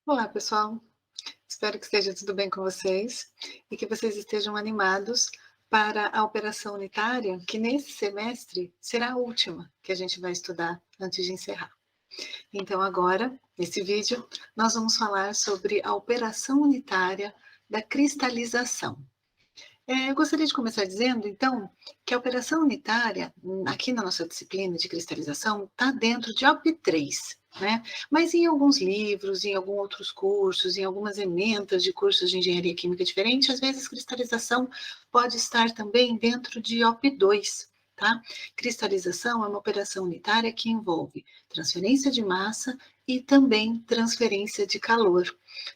Olá, pessoal. Espero que esteja tudo bem com vocês e que vocês estejam animados para a operação unitária, que nesse semestre será a última que a gente vai estudar antes de encerrar. Então, agora, nesse vídeo, nós vamos falar sobre a operação unitária da cristalização. Eu gostaria de começar dizendo, então, que a operação unitária, aqui na nossa disciplina de cristalização, está dentro de OP3, né? Mas em alguns livros, em alguns outros cursos, em algumas ementas de cursos de engenharia química diferente, às vezes cristalização pode estar também dentro de OP2, tá? Cristalização é uma operação unitária que envolve transferência de massa e também transferência de calor.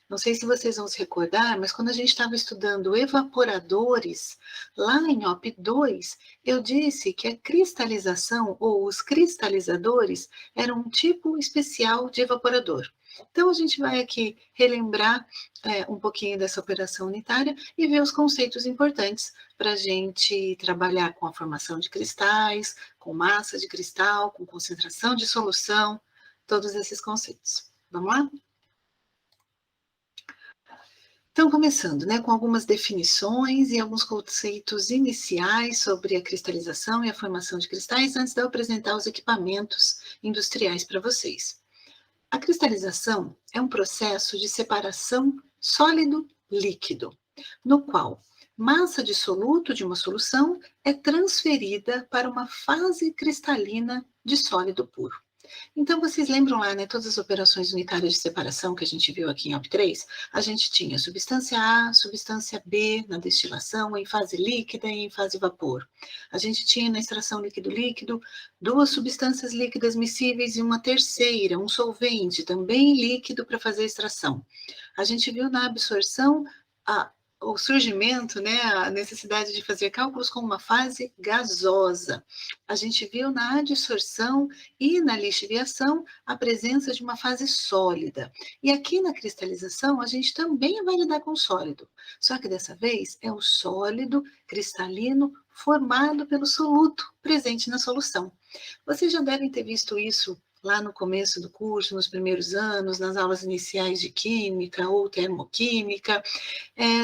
Não sei se vocês vão se recordar, mas quando a gente estava estudando evaporadores, lá em OP2, eu disse que a cristalização ou os cristalizadores eram um tipo especial de evaporador. Então, a gente vai aqui relembrar um pouquinho dessa operação unitária e ver os conceitos importantes para a gente trabalhar com a formação de cristais, com massa de cristal, com concentração de solução, todos esses conceitos. Vamos lá? Então, começando, né, com algumas definições e alguns conceitos iniciais sobre a cristalização e a formação de cristais, antes de eu apresentar os equipamentos industriais para vocês. A cristalização é um processo de separação sólido-líquido, no qual massa de soluto de uma solução é transferida para uma fase cristalina de sólido puro. Então, vocês lembram lá, né, todas as operações unitárias de separação que a gente viu aqui em OP3? A gente tinha substância A, substância B na destilação, em fase líquida e em fase vapor. A gente tinha na extração líquido-líquido duas substâncias líquidas miscíveis e uma terceira, um solvente, também líquido para fazer a extração. A gente viu na absorção a o surgimento, né, a necessidade de fazer cálculos com uma fase gasosa. A gente viu na adsorção e na lixiviação a presença de uma fase sólida. E aqui na cristalização a gente também vai lidar com sólido, só que dessa vez é o sólido cristalino formado pelo soluto presente na solução. Vocês já devem ter visto isso lá no começo do curso, nos primeiros anos, nas aulas iniciais de química ou termoquímica,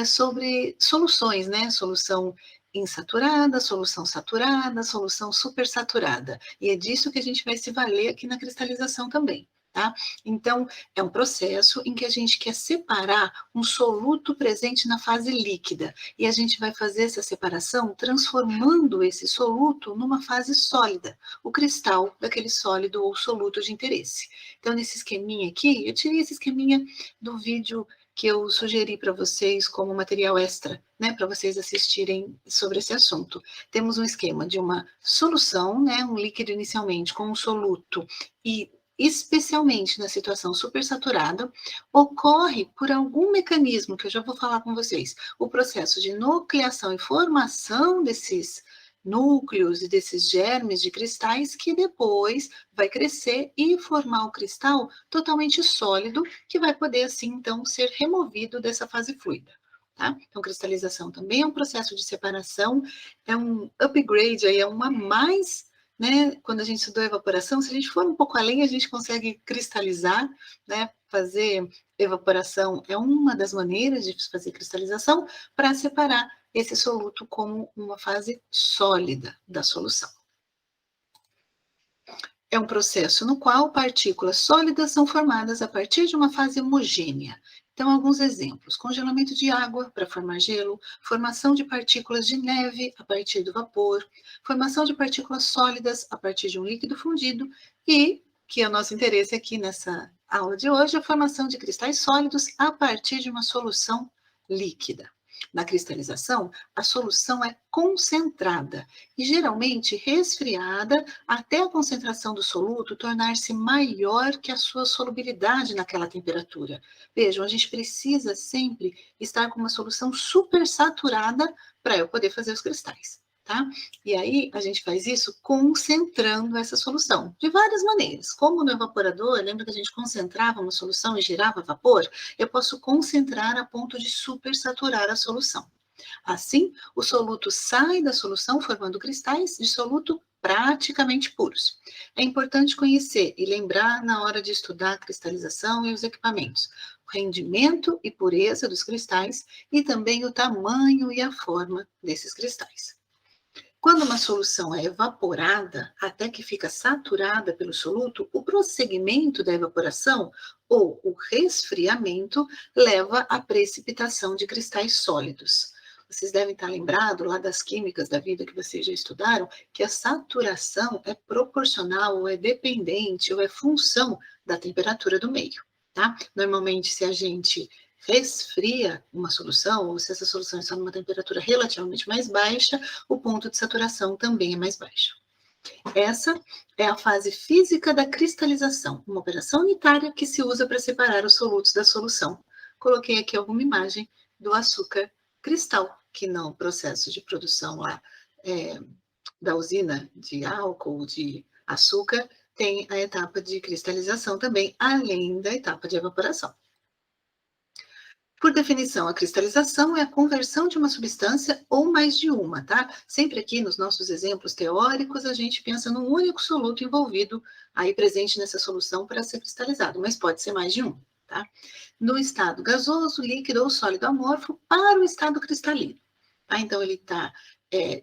sobre soluções, né? Solução insaturada, solução saturada, solução supersaturada. E é disso que a gente vai se valer aqui na cristalização também. Tá? Então, é um processo em que a gente quer separar um soluto presente na fase líquida. E a gente vai fazer essa separação transformando esse soluto numa fase sólida, o cristal daquele sólido ou soluto de interesse. Então, nesse esqueminha aqui, eu tirei esse esqueminha do vídeo que eu sugeri para vocês como material extra, né, para vocês assistirem sobre esse assunto. Temos um esquema de uma solução, né, um líquido inicialmente com um soluto e especialmente na situação supersaturada, ocorre por algum mecanismo que eu já vou falar com vocês, o processo de nucleação e formação desses núcleos e desses germes de cristais que depois vai crescer e formar o cristal totalmente sólido, que vai poder assim então ser removido dessa fase fluida. Tá? Então, cristalização também é um processo de separação, é um upgrade, aí, é uma mais, né? Quando a gente estudou evaporação, se a gente for um pouco além, a gente consegue cristalizar, né? Fazer evaporação é uma das maneiras de fazer cristalização para separar esse soluto como uma fase sólida da solução. É um processo no qual partículas sólidas são formadas a partir de uma fase homogênea. Então, alguns exemplos: congelamento de água para formar gelo, formação de partículas de neve a partir do vapor, formação de partículas sólidas a partir de um líquido fundido e, que é o nosso interesse aqui nessa aula de hoje, a formação de cristais sólidos a partir de uma solução líquida. Na cristalização, a solução é concentrada e geralmente resfriada até a concentração do soluto tornar-se maior que a sua solubilidade naquela temperatura. Vejam, a gente precisa sempre estar com uma solução supersaturada para eu poder fazer os cristais. Tá? E aí a gente faz isso concentrando essa solução de várias maneiras. Como no evaporador, lembra que a gente concentrava uma solução e girava vapor? Eu posso concentrar a ponto de supersaturar a solução. Assim, o soluto sai da solução formando cristais de soluto praticamente puros. É importante conhecer e lembrar na hora de estudar a cristalização e os equipamentos, o rendimento e pureza dos cristais e também o tamanho e a forma desses cristais. Quando uma solução é evaporada até que fica saturada pelo soluto, o prosseguimento da evaporação ou o resfriamento leva à precipitação de cristais sólidos. Vocês devem estar lembrados lá das químicas da vida que vocês já estudaram, que a saturação é proporcional ou é dependente ou é função da temperatura do meio, tá? Normalmente, se a gente resfria uma solução, ou se essa solução está numa temperatura relativamente mais baixa, o ponto de saturação também é mais baixo. Essa é a fase física da cristalização, uma operação unitária que se usa para separar os solutos da solução. Coloquei aqui alguma imagem do açúcar cristal, que no processo de produção lá da usina de álcool, de açúcar, tem a etapa de cristalização também, além da etapa de evaporação. Por definição, a cristalização é a conversão de uma substância ou mais de uma, tá? Sempre aqui nos nossos exemplos teóricos, a gente pensa num único soluto envolvido aí presente nessa solução para ser cristalizado, mas pode ser mais de um, tá? No estado gasoso, líquido ou sólido amorfo para o estado cristalino, tá? Então, ele está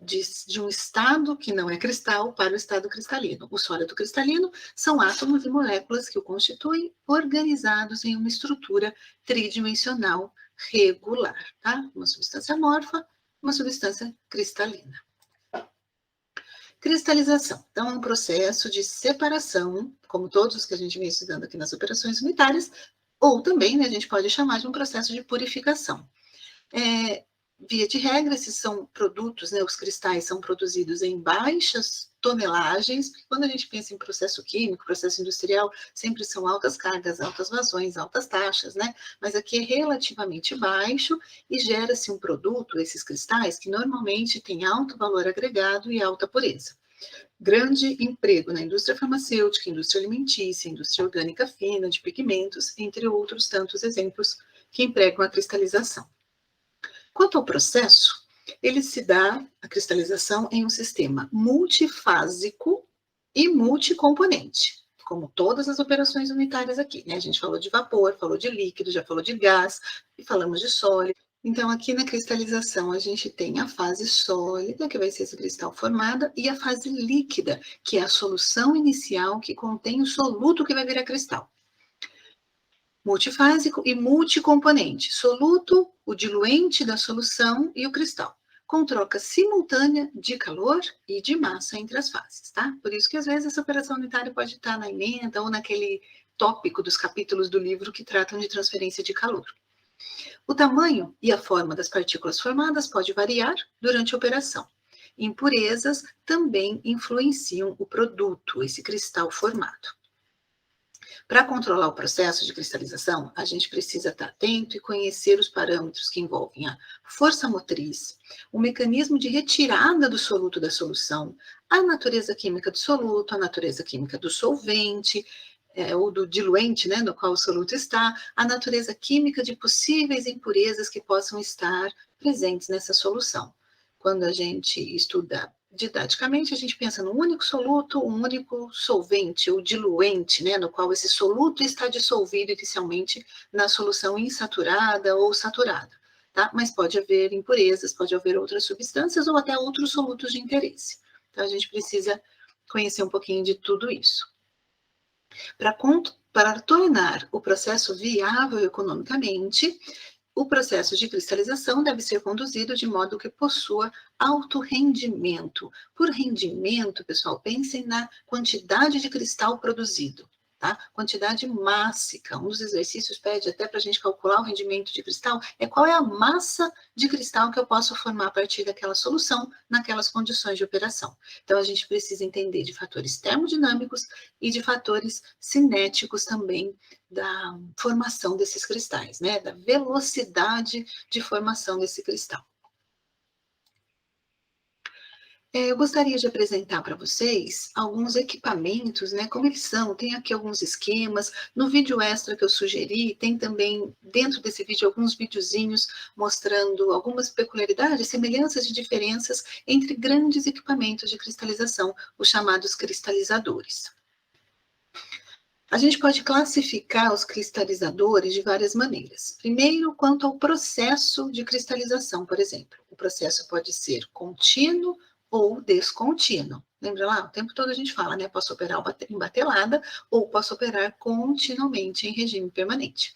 de um estado que não é cristal para o estado cristalino. O sólido cristalino são átomos e moléculas que o constituem organizados em uma estrutura tridimensional regular, tá? Uma substância amorfa, uma substância cristalina. Cristalização. Então, é um processo de separação, como todos os que a gente vem estudando aqui nas operações unitárias, ou também, né, a gente pode chamar de um processo de purificação. Via de regra, esses são produtos, né, os cristais são produzidos em baixas tonelagens. Quando a gente pensa em processo químico, processo industrial, sempre são altas cargas, altas vazões, altas taxas, né? Mas aqui é relativamente baixo e gera-se um produto, esses cristais, que normalmente tem alto valor agregado e alta pureza. Grande emprego na indústria farmacêutica, indústria alimentícia, indústria orgânica fina, de pigmentos, entre outros tantos exemplos que empregam a cristalização. Quanto ao processo, ele se dá, a cristalização, em um sistema multifásico e multicomponente, como todas as operações unitárias aqui, né? A gente falou de vapor, falou de líquido, já falou de gás e falamos de sólido. Então, aqui na cristalização, a gente tem a fase sólida, que vai ser esse cristal formado, e a fase líquida, que é a solução inicial que contém o soluto que vai virar cristal. Multifásico e multicomponente, soluto, o diluente da solução e o cristal, com troca simultânea de calor e de massa entre as fases, tá? Por isso que às vezes essa operação unitária pode estar na emenda ou naquele tópico dos capítulos do livro que tratam de transferência de calor. O tamanho e a forma das partículas formadas pode variar durante a operação. Impurezas também influenciam o produto, esse cristal formado. Para controlar o processo de cristalização, a gente precisa estar atento e conhecer os parâmetros que envolvem a força motriz, o mecanismo de retirada do soluto da solução, a natureza química do soluto, a natureza química do solvente, ou do diluente, né, no qual o soluto está, a natureza química de possíveis impurezas que possam estar presentes nessa solução. Quando a gente estuda didaticamente, a gente pensa num único soluto, um único solvente ou diluente, né, no qual esse soluto está dissolvido inicialmente na solução insaturada ou saturada, tá? Mas pode haver impurezas, pode haver outras substâncias ou até outros solutos de interesse. Então, a gente precisa conhecer um pouquinho de tudo isso. Para tornar o processo viável economicamente, o processo de cristalização deve ser conduzido de modo que possua alto rendimento. Por rendimento, pessoal, pensem na quantidade de cristal produzido, tá? Quantidade mássica. Um dos exercícios pede até para a gente calcular o rendimento de cristal, qual é a massa de cristal que eu posso formar a partir daquela solução, naquelas condições de operação. Então, a gente precisa entender de fatores termodinâmicos e de fatores cinéticos também, da formação desses cristais, né? Da velocidade de formação desse cristal. Eu gostaria de apresentar para vocês alguns equipamentos, né, como eles são. Tem aqui alguns esquemas. No vídeo extra que eu sugeri, tem também, dentro desse vídeo, alguns videozinhos mostrando algumas peculiaridades, semelhanças e diferenças entre grandes equipamentos de cristalização, os chamados cristalizadores. A gente pode classificar os cristalizadores de várias maneiras. Primeiro, quanto ao processo de cristalização, por exemplo. O processo pode ser contínuo ou descontínuo. Lembra lá? O tempo todo a gente fala, né? Posso operar em batelada ou posso operar continuamente em regime permanente.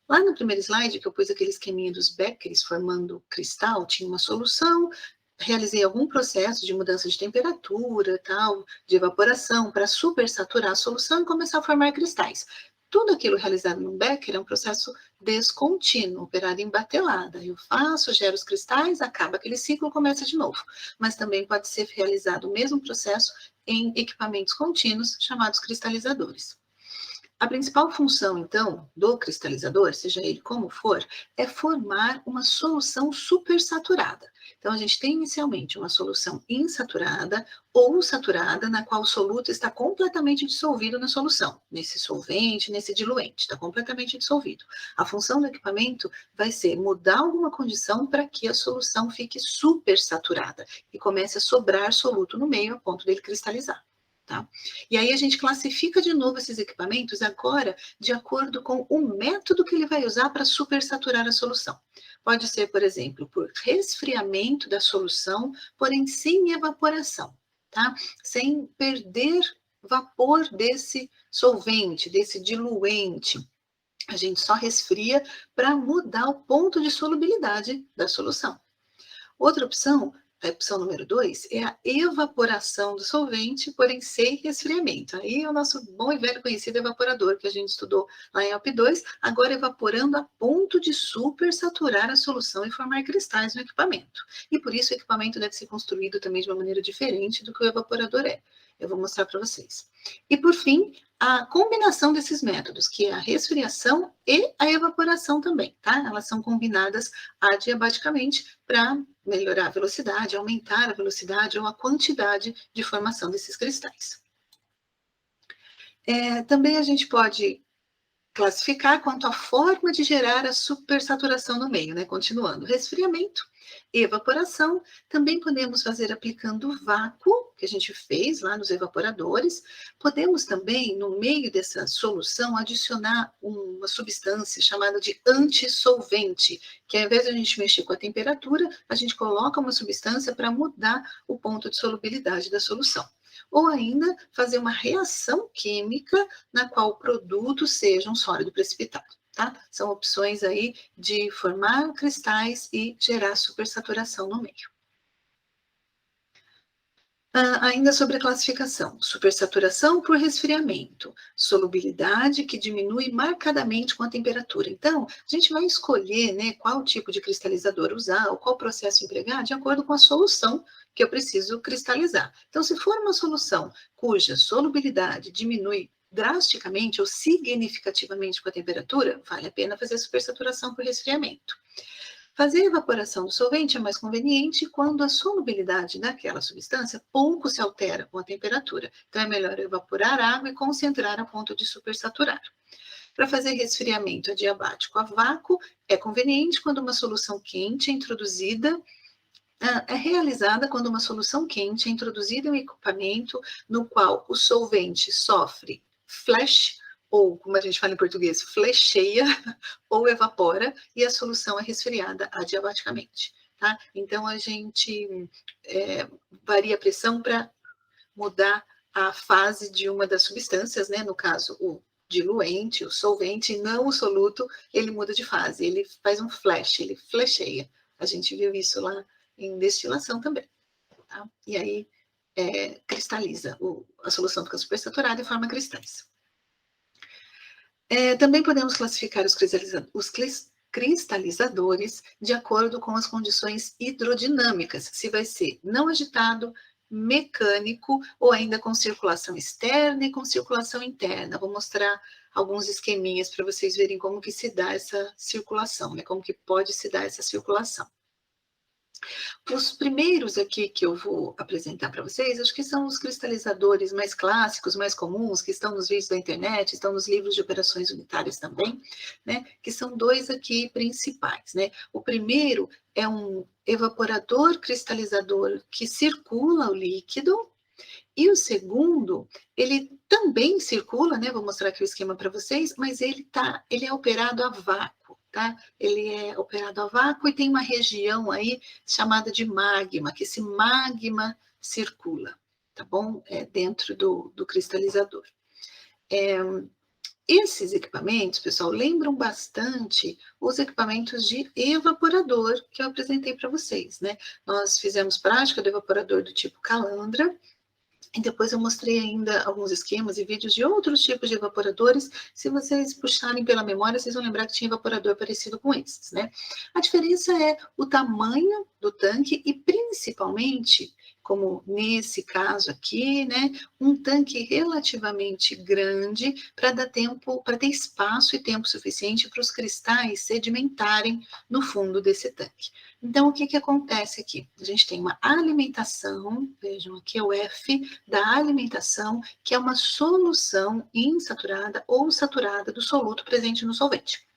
Lá no primeiro slide, que eu pus aquele esqueminha dos Beckers formando cristal, tinha uma solução, realizei algum processo de mudança de temperatura, tal, de evaporação, para supersaturar a solução e começar a formar cristais. Tudo aquilo realizado no Becker é um processo descontínuo, operado em batelada. Eu faço, gero os cristais, acaba aquele ciclo, começa de novo. Mas também pode ser realizado o mesmo processo em equipamentos contínuos, chamados cristalizadores. A principal função, então, do cristalizador, seja ele como for, é formar uma solução supersaturada. Então, a gente tem inicialmente uma solução insaturada ou saturada, na qual o soluto está completamente dissolvido na solução, nesse solvente, nesse diluente, está completamente dissolvido. A função do equipamento vai ser mudar alguma condição para que a solução fique supersaturada e comece a sobrar soluto no meio a ponto dele cristalizar. Tá? E aí a gente classifica de novo esses equipamentos agora de acordo com o método que ele vai usar para supersaturar a solução. Pode ser, por exemplo, por resfriamento da solução, porém sem evaporação, tá? Sem perder vapor desse solvente, desse diluente. A gente só resfria para mudar o ponto de solubilidade da solução. Outra opção, a opção número 2, é a evaporação do solvente, porém sem resfriamento. Aí é o nosso bom e velho conhecido evaporador, que a gente estudou lá em OP2, agora evaporando a ponto de supersaturar a solução e formar cristais no equipamento. E por isso o equipamento deve ser construído também de uma maneira diferente do que o evaporador é. Eu vou mostrar para vocês. E por fim, a combinação desses métodos, que é a resfriação e a evaporação também, tá? Elas são combinadas adiabaticamente para melhorar a velocidade, aumentar a velocidade ou a quantidade de formação desses cristais. Também a gente pode classificar quanto à forma de gerar a supersaturação no meio, né? Continuando, resfriamento, evaporação, também podemos fazer aplicando vácuo, que a gente fez lá nos evaporadores. Podemos também, no meio dessa solução, adicionar uma substância chamada de antissolvente, que ao invés de a gente mexer com a temperatura, a gente coloca uma substância para mudar o ponto de solubilidade da solução. Ou ainda fazer uma reação química na qual o produto seja um sólido precipitado. Tá? São opções aí de formar cristais e gerar supersaturação no meio. Ainda sobre a classificação, supersaturação por resfriamento, solubilidade que diminui marcadamente com a temperatura. Então, a gente vai escolher, né, qual tipo de cristalizador usar, ou qual processo empregar, de acordo com a solução que eu preciso cristalizar. Então, se for uma solução cuja solubilidade diminui drasticamente ou significativamente com a temperatura, vale a pena fazer supersaturação por resfriamento. Fazer a evaporação do solvente é mais conveniente quando a solubilidade daquela substância pouco se altera com a temperatura. Então, é melhor evaporar a água e concentrar a ponto de supersaturar. Para fazer resfriamento adiabático a vácuo, é conveniente quando uma solução quente é introduzida, é realizada quando uma solução quente é introduzida em um equipamento no qual o solvente sofre flash, ou como a gente fala em português, flecheia, ou evapora, e a solução é resfriada adiabaticamente. Tá? Então, a gente varia a pressão para mudar a fase de uma das substâncias, né? No caso, o diluente, o solvente, não o soluto, ele muda de fase, ele faz um flash, ele flecheia. A gente viu isso lá em destilação também. Tá? E aí cristaliza, a solução fica supersaturada e forma cristais. Também podemos classificar os cristalizadores de acordo com as condições hidrodinâmicas, se vai ser não agitado, mecânico ou ainda com circulação externa e com circulação interna. Vou mostrar alguns esqueminhas para vocês verem como que se dá essa circulação, né? Como que pode se dar essa circulação. Os primeiros aqui que eu vou apresentar para vocês, acho que são os cristalizadores mais clássicos, mais comuns, que estão nos vídeos da internet, estão nos livros de operações unitárias também, né? Que são dois aqui principais, né? O primeiro é um evaporador cristalizador que circula o líquido, e o segundo, ele também circula, né? Vou mostrar aqui o esquema para vocês, mas ele é operado a vácuo, tá? Ele é operado a vácuo e tem uma região aí chamada de magma, que esse magma circula, tá bom? É dentro do cristalizador. Esses equipamentos, pessoal, lembram bastante os equipamentos de evaporador que eu apresentei para vocês, né? Nós fizemos prática do evaporador do tipo calandra, e depois eu mostrei ainda alguns esquemas e vídeos de outros tipos de evaporadores. Se vocês puxarem pela memória, vocês vão lembrar que tinha evaporador parecido com esses, né? A diferença é o tamanho do tanque e principalmente, como nesse caso aqui, né, um tanque relativamente grande para dar tempo, para ter espaço e tempo suficiente para os cristais sedimentarem no fundo desse tanque. Então, o que que acontece aqui? A gente tem uma alimentação, vejam aqui é o F da alimentação, que é uma solução insaturada ou saturada do soluto presente no solvente.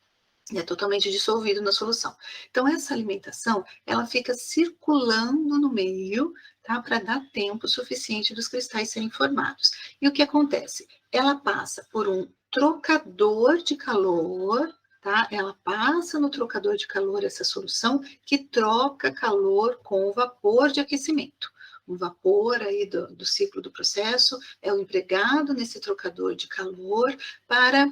É totalmente dissolvido na solução. Então, essa alimentação, ela fica circulando no meio, tá? Para dar tempo suficiente dos cristais serem formados. E o que acontece? Ela passa por um trocador de calor, tá? Ela passa no trocador de calor essa solução que troca calor com vapor de aquecimento. O vapor aí do ciclo do processo é o empregado nesse trocador de calor para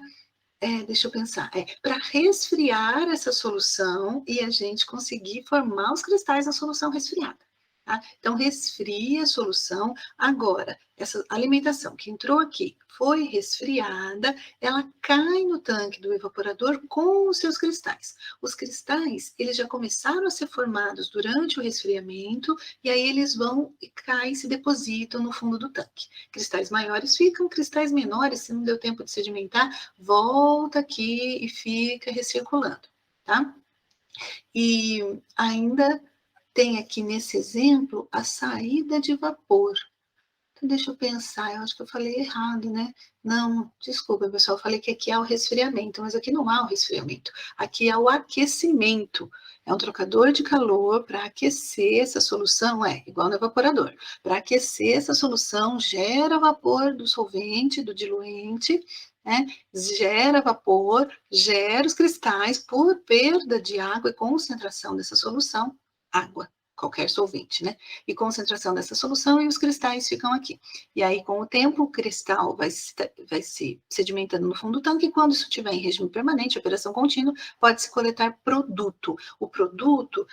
deixa eu pensar. Para resfriar essa solução e a gente conseguir formar os cristais na solução resfriada. Tá? Então, resfria a solução. Agora, essa alimentação que entrou aqui foi resfriada, ela cai no tanque do evaporador com os seus cristais. Os cristais, eles já começaram a ser formados durante o resfriamento, e aí eles vão e caem, se depositam no fundo do tanque. Cristais maiores ficam, cristais menores, se não deu tempo de sedimentar, volta aqui e fica recirculando, tá? E ainda tem aqui nesse exemplo a saída de vapor. Então, deixa eu pensar, eu acho que eu falei errado, né? Não, desculpa, pessoal, eu falei que aqui é o resfriamento, mas aqui não há o resfriamento. Aqui é o aquecimento. É um trocador de calor para aquecer essa solução, igual no evaporador. Para aquecer essa solução, gera vapor do solvente, do diluente, né? Gera vapor, gera os cristais por perda de água e concentração dessa solução, água, qualquer solvente, né? E concentração dessa solução e os cristais ficam aqui. E aí, com o tempo, o cristal vai se sedimentando no fundo do tanque e quando isso estiver em regime permanente, operação contínua, pode-se coletar produto. O produto,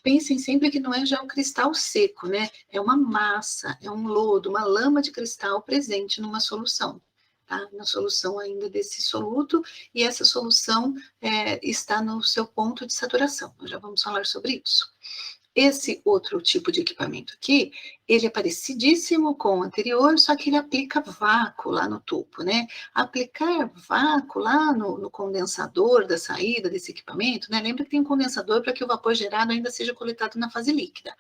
pensem sempre que não é já um cristal seco, né? É uma massa, é um lodo, uma lama de cristal presente numa solução. Tá? Na solução ainda desse soluto, e essa solução está no seu ponto de saturação. Nós já vamos falar sobre isso. Esse outro tipo de equipamento aqui, ele é parecidíssimo com o anterior, só que ele aplica vácuo lá no topo, né? Aplicar vácuo lá no condensador da saída desse equipamento, né? Lembra que tem um condensador para que o vapor gerado ainda seja coletado na fase líquida.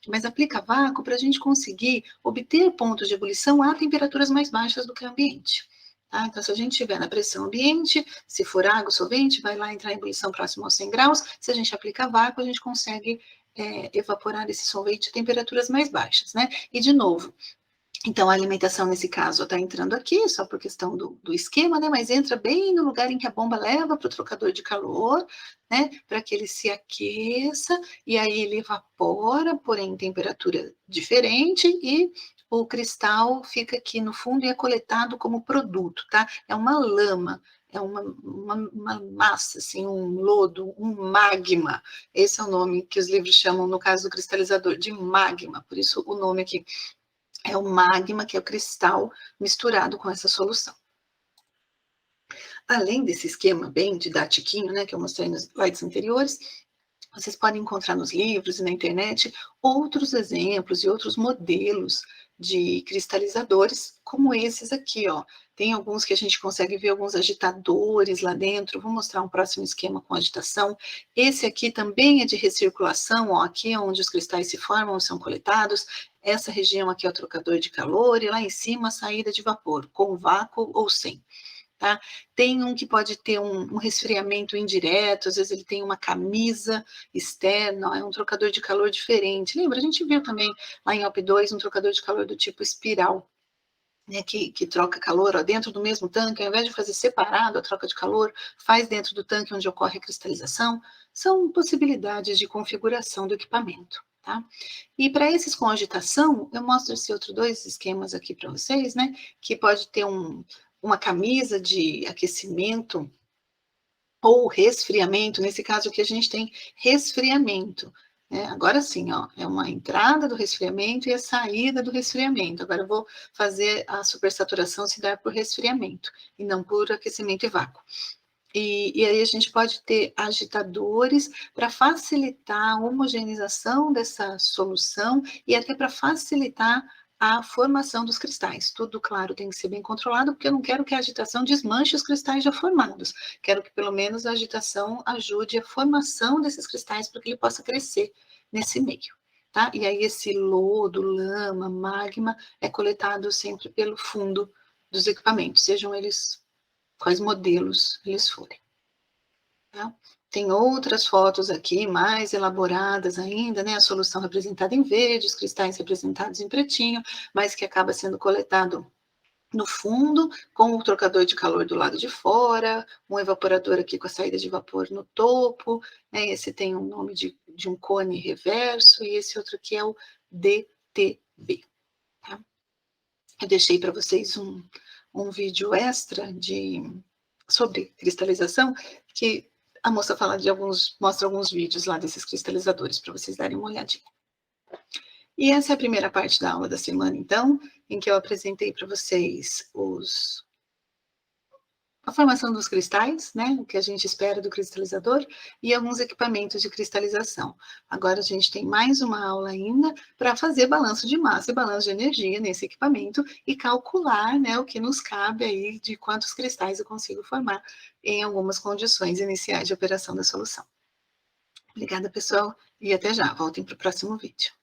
Mas aplica vácuo para a gente conseguir obter pontos de ebulição a temperaturas mais baixas do que o ambiente. Tá? Então, se a gente estiver na pressão ambiente, se for água solvente, vai lá entrar em ebulição próximo aos 100 graus. Se a gente aplicar vácuo, a gente consegue evaporar esse solvente a temperaturas mais baixas, né? E de novo, então a alimentação nesse caso está entrando aqui, só por questão do esquema, né? Mas entra bem no lugar em que a bomba leva para o trocador de calor, né? Para que ele se aqueça, e aí ele evapora, porém em temperatura diferente, e o cristal fica aqui no fundo e é coletado como produto, tá? É uma lama, é uma massa, assim, um lodo, um magma. Esse é o nome que os livros chamam, no caso do cristalizador, de magma. Por isso o nome aqui é o magma, que é o cristal misturado com essa solução. Além desse esquema bem didatiquinho, né, que eu mostrei nos slides anteriores, vocês podem encontrar nos livros e na internet outros exemplos e outros modelos de cristalizadores, como esses aqui, ó. Tem alguns que a gente consegue ver alguns agitadores lá dentro. Vou mostrar um próximo esquema com agitação. Esse aqui também é de recirculação, ó. Aqui é onde os cristais se formam, são coletados. Essa região aqui é o trocador de calor e lá em cima a saída de vapor, com vácuo ou sem. Tá? Tem um que pode ter um resfriamento indireto, às vezes ele tem uma camisa externa, é um trocador de calor diferente. Lembra? A gente viu também lá em OP2 um trocador de calor do tipo espiral, né, que troca calor ó, dentro do mesmo tanque, ao invés de fazer separado a troca de calor, faz dentro do tanque onde ocorre a cristalização. São possibilidades de configuração do equipamento. Tá? E para esses com agitação, eu mostro esses outros dois esquemas aqui para vocês, né? Que pode ter uma camisa de aquecimento ou resfriamento. Nesse caso aqui a gente tem resfriamento. Né? Agora sim, ó, é uma entrada do resfriamento e a saída do resfriamento. Agora eu vou fazer a supersaturação se dar por resfriamento e não por aquecimento e vácuo. E aí a gente pode ter agitadores para facilitar a homogeneização dessa solução e até para facilitar a formação dos cristais. Tudo, claro, tem que ser bem controlado, porque eu não quero que a agitação desmanche os cristais já formados. Quero que, pelo menos, a agitação ajude a formação desses cristais para que ele possa crescer nesse meio. Tá? E aí esse lodo, lama, magma é coletado sempre pelo fundo dos equipamentos, sejam eles quais modelos eles forem. Tá? Tem outras fotos aqui, mais elaboradas ainda, né? A solução representada em verde, os cristais representados em pretinho, mas que acaba sendo coletado no fundo, com o trocador de calor do lado de fora, um evaporador aqui com a saída de vapor no topo, né? Esse tem um nome de um cone reverso, e esse outro aqui é o DTB. Tá? Eu deixei para vocês um vídeo extra sobre cristalização, que a moça fala mostra alguns vídeos lá desses cristalizadores, para vocês darem uma olhadinha. E essa é a primeira parte da aula da semana, então, em que eu apresentei para vocês a formação dos cristais, né, o que a gente espera do cristalizador, e alguns equipamentos de cristalização. Agora a gente tem mais uma aula ainda para fazer balanço de massa e balanço de energia nesse equipamento e calcular, né, o que nos cabe aí de quantos cristais eu consigo formar em algumas condições iniciais de operação da solução. Obrigada, pessoal, e até já. Voltem para o próximo vídeo.